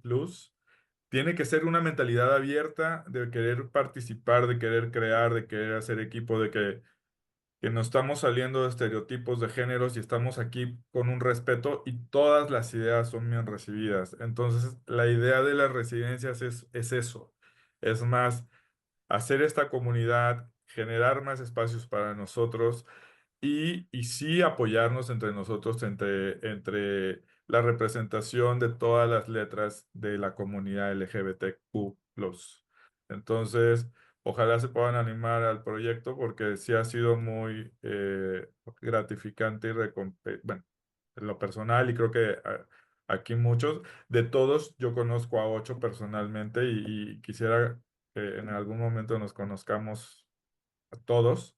Tiene que ser una mentalidad abierta de querer participar, de querer crear, de querer hacer equipo, de que que nos estamos saliendo de estereotipos de géneros y estamos aquí con un respeto y todas las ideas son bien recibidas. Entonces, la idea de las residencias es eso, es más, hacer esta comunidad, generar más espacios para nosotros y sí apoyarnos entre nosotros, entre la representación de todas las letras de la comunidad LGBTQ+. Entonces, ojalá se puedan animar al proyecto porque sí ha sido muy gratificante y bueno, en lo personal y creo que aquí muchos, de todos yo conozco a 8 personalmente y quisiera que en algún momento nos conozcamos a todos,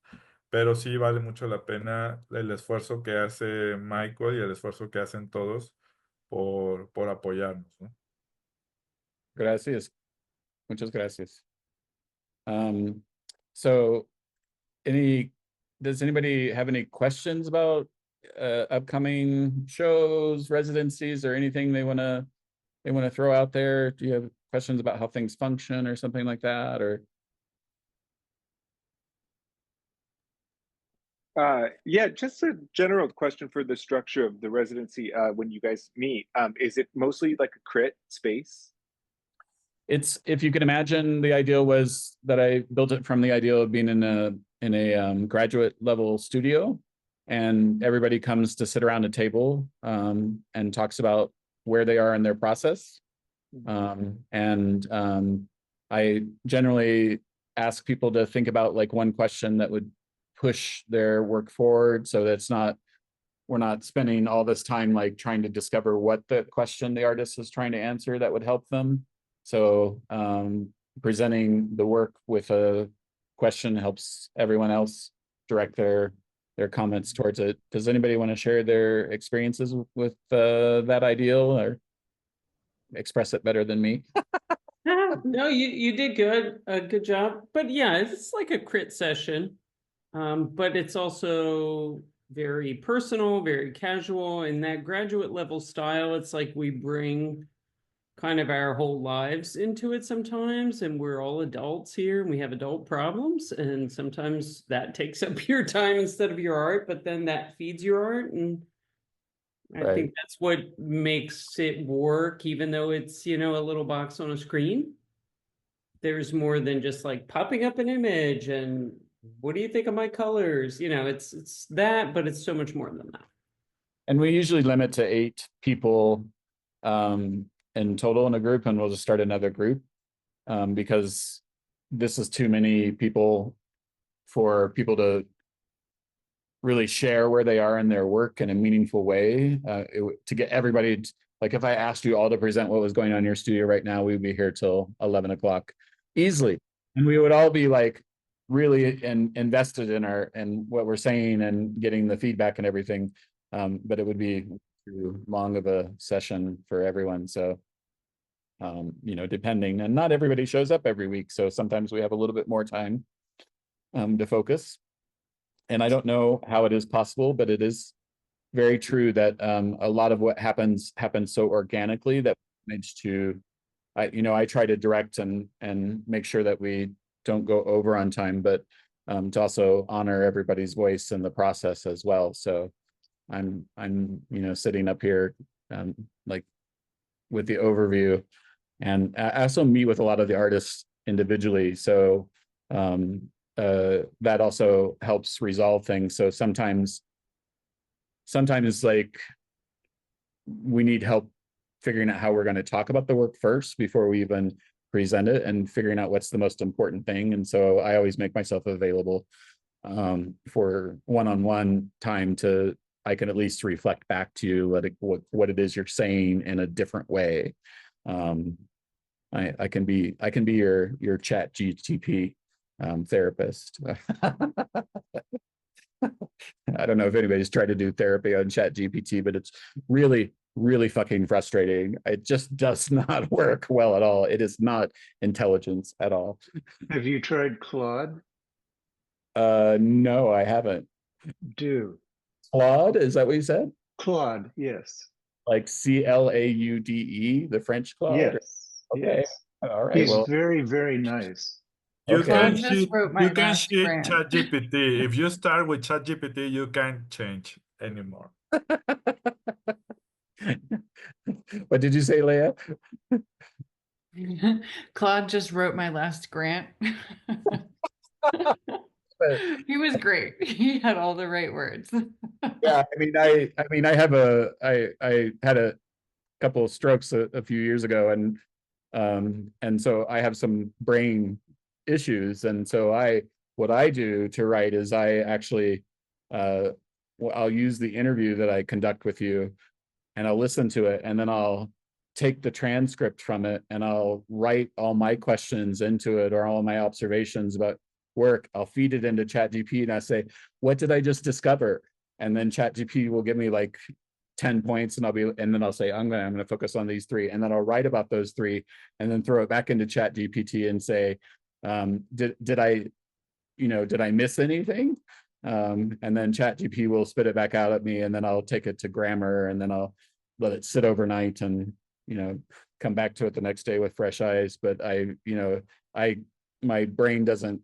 pero sí vale mucho la pena el esfuerzo que hace Michael y el esfuerzo que hacen todos por apoyarnos, ¿no? Gracias. Muchas gracias. So does anybody have any questions about upcoming shows, residencies, or anything they want to throw out there? Do you have questions about how things function or something like that? Or yeah, just a general question for the structure of the residency when you guys meet. Is it mostly like a crit space? it's, if you can imagine, the ideal was that I built it from the idea of being in a graduate level studio, and everybody comes to sit around a table and talks about where they are in their process. I generally ask people to think about like one question that would push their work forward, so that we're not spending all this time like trying to discover what the question the artist is trying to answer that would help them. So presenting the work with a question helps everyone else direct their comments towards it. Does anybody want to share their experiences with that ideal or express it better than me? No, you did good. Good job. But yeah, it's like a crit session. But it's also very personal, very casual. In that graduate level style, it's like we bring kind of our whole lives into it sometimes, and we're all adults here and we have adult problems, and sometimes that takes up your time instead of your art, but then that feeds your art, and I think that's what makes it work, even though it's, a little box on a screen. There's more than just like popping up an image and what do you think of my colors? It's that, but it's so much more than that. And we usually limit to 8 people in total in a group, and we'll just start another group because this is too many people for people to really share where they are in their work in a meaningful way. To get everybody, like if I asked you all to present what was going on in your studio right now, we'd be here till 11 o'clock easily. And we would all be like really invested in what we're saying and getting the feedback and everything. But it would be too long of a session for everyone. So, depending, and not everybody shows up every week. So sometimes we have a little bit more time to focus. And I don't know how it is possible, but it is very true that a lot of what happens so organically that we manage to, I try to direct and make sure that we don't go over on time, but to also honor everybody's voice in the process as well. So I'm sitting up here like with the overview, and I also meet with a lot of the artists individually. So that also helps resolve things. So sometimes like we need help figuring out how we're going to talk about the work first before we even present it, and figuring out what's the most important thing. And so I always make myself available for one-on-one time I can at least reflect back to you what it is you're saying in a different way. I can be your chat GTP therapist. I don't know if anybody's tried to do therapy on Chat GPT, but it's really, really fucking frustrating. It just does not work well at all. It is not intelligence at all. Have you tried Claude? No, I haven't. Do. Claude, is that what you said? Claude, yes. Like CLAUDE, the French Claude? Yes. Okay. Yes. All right. He's very, very nice. You Okay. can Claude just cheat, wrote my you can last cheat grant. ChatGPT. If you start with ChatGPT, you can't change anymore. What did you say, Leah? Claude just wrote my last grant. He was great. He had all the right words. Yeah, I mean, I had a couple of strokes a few years ago, and so I have some brain issues, and so what I do to write is I actually I'll use the interview that I conduct with you, and I'll listen to it, and then I'll take the transcript from it, and I'll write all my questions into it or all my observations about work. I'll feed it into ChatGPT, and I say, what did I just discover? And then ChatGPT will give me like 10 points, and then I'll say, I'm gonna focus on these 3, and then I'll write about those 3, and then throw it back into ChatGPT and say, did I miss anything? And then ChatGPT will spit it back out at me, and then I'll take it to Grammar, and then I'll let it sit overnight, and come back to it the next day with fresh eyes. But my brain doesn't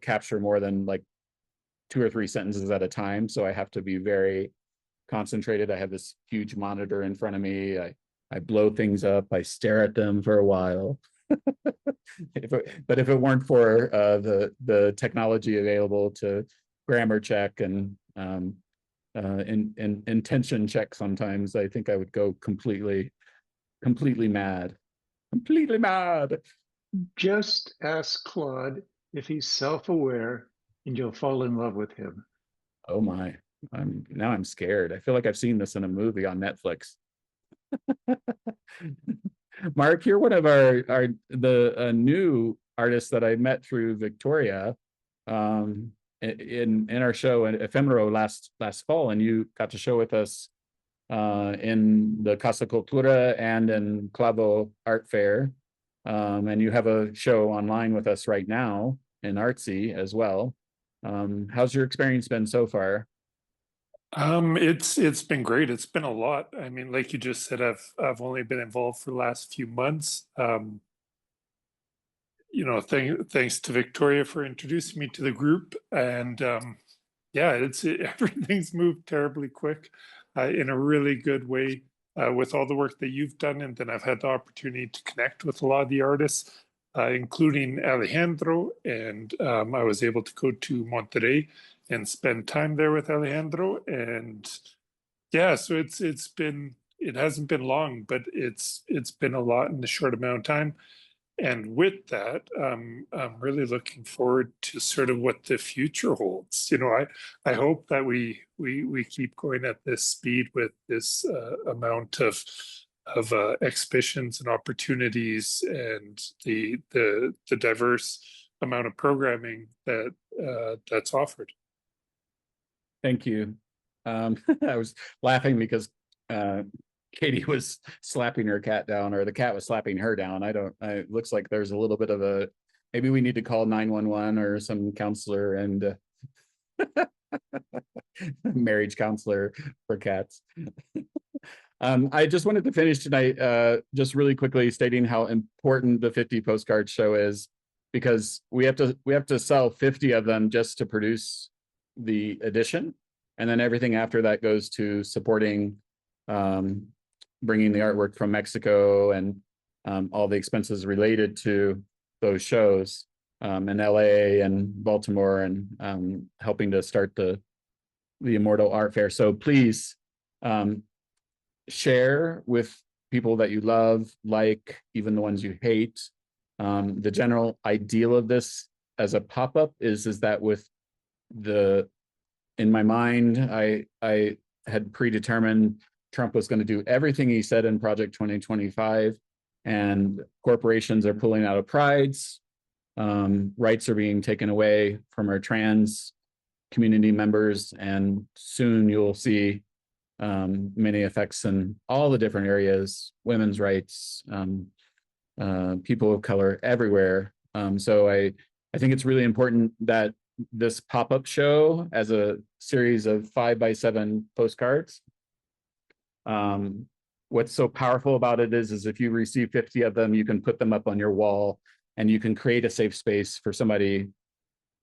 capture more than like 2 or 3 sentences at a time, so I have to be very concentrated. I have this huge monitor in front of me. I blow things up. I stare at them for a while. But if it weren't for the technology available to grammar check and intention check, sometimes I think I would go completely mad. Completely mad. Just ask Claude if he's self-aware, and you'll fall in love with him. Oh my. I'm scared. I feel like I've seen this in a movie on Netflix. Mark, you're one of the new artists that I met through Victoria in our show at Ephemeral last fall, and you got to show with us in the Casa Cultura and in Clavo Art Fair, and you have a show online with us right now in Artsy as well. How's your experience been so far? It's been great. It's been a lot. I mean, like you just said, I've only been involved for the last few months. Thanks to Victoria for introducing me to the group, and everything's moved terribly quick, in a really good way, with all the work that you've done, and then I've had the opportunity to connect with a lot of the artists, including Alejandro, and I was able to go to Monterrey and spend time there with Alejandro, and so it hasn't been long, but it's been a lot in a short amount of time. And with that, I'm really looking forward to sort of what the future holds. I hope that we keep going at this speed with this amount of exhibitions and opportunities, and the diverse amount of programming that's offered. Thank you. I was laughing because Katie was slapping her cat down, or the cat was slapping her down. It looks like there's a little bit of maybe we need to call 911 or some counselor and marriage counselor for cats. I just wanted to finish tonight just really quickly stating how important the 50 postcard show is, because we have to sell 50 of them just to produce the edition, and then everything after that goes to supporting bringing the artwork from Mexico and all the expenses related to those shows in LA and Baltimore, and helping to start the Immortal Art Fair. So please share with people that you love, like even the ones you hate. The general ideal of this as a pop-up is that in my mind, I had predetermined Trump was going to do everything he said in Project 2025, and corporations are pulling out of prides. Rights are being taken away from our trans community members, and soon you'll see many effects in all the different areas, women's rights, people of color everywhere. So I think it's really important that this pop-up show, as a series of 5x7 postcards, what's so powerful about it is if you receive 50 of them, you can put them up on your wall and you can create a safe space for somebody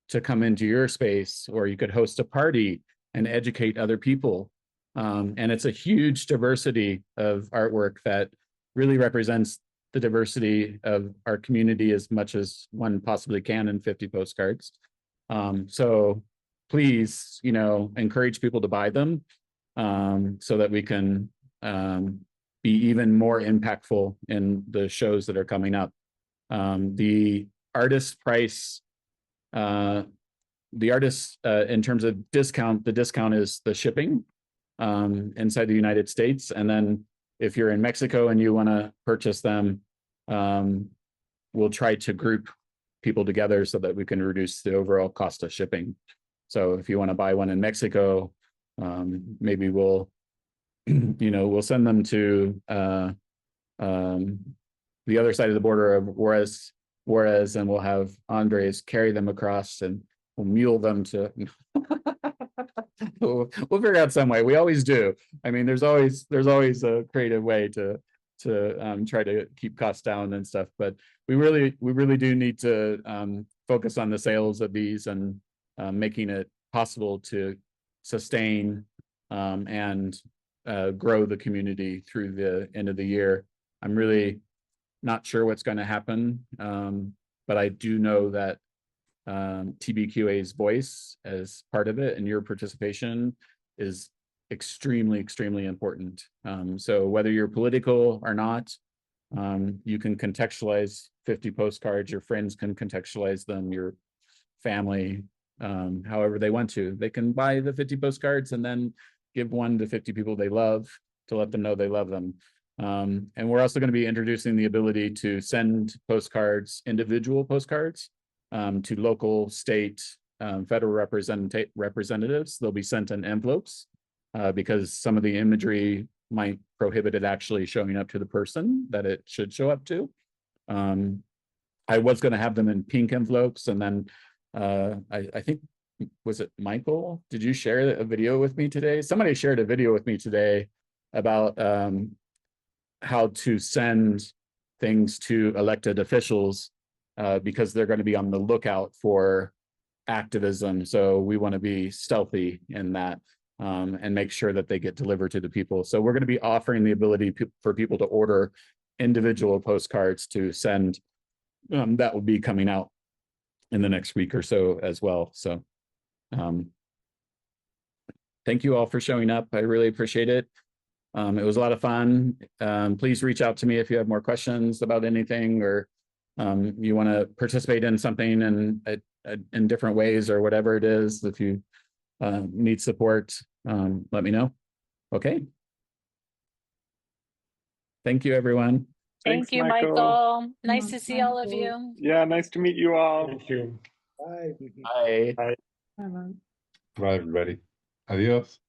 to come into your space, or you could host a party and educate other people. And it's a huge diversity of artwork that really represents the diversity of our community as much as one possibly can in 50 postcards. So please, you know, encourage people to buy them, so that we can be even more impactful in the shows that are coming up. The artist price, in terms of discount, the discount is the shipping inside the United States. And then if you're in Mexico and you want to purchase them, we'll try to group people together so that we can reduce the overall cost of shipping. So if you want to buy one in Mexico, maybe we'll, you know, we'll send them to the other side of the border of Juarez, and we'll have Andres carry them across, and we'll mule them to. We'll figure out some way. We always do. I mean, there's always a creative way to try to keep costs down and stuff. But we really do need to focus on the sales of these and making it possible to sustain and grow the community through the end of the year. I'm really not sure what's going to happen, but I do know that TBQA's voice as part of it and your participation is extremely, extremely important. So whether you're political or not, you can contextualize 50 postcards, your friends can contextualize them, your family, however they want to. They can buy the 50 postcards and then give one to 50 people they love to let them know they love them. And we're also going to be introducing the ability to send postcards, individual postcards, to local, state, federal representatives. They'll be sent in envelopes because some of the imagery might prohibit it actually showing up to the person that it should show up to. I was going to have them in pink envelopes, and then I think, was it Michael? Did you share a video with me today? Somebody shared a video with me today about how to send things to elected officials because they're going to be on the lookout for activism. So we want to be stealthy in that and make sure that they get delivered to the people. So we're going to be offering the ability for people to order individual postcards to send. That will be coming out in the next week or so as well. So thank you all for showing up. I really appreciate it. It was a lot of fun. Please reach out to me if you have more questions about anything, or you want to participate in something in different ways, or whatever it is. If you need support, let me know. Okay. Thank you, everyone. Thank you, Michael. Nice to see all of you. Yeah, nice to meet you all. Thank you. Bye. Bye. Bye. Bye-bye. Bye, everybody. Adios.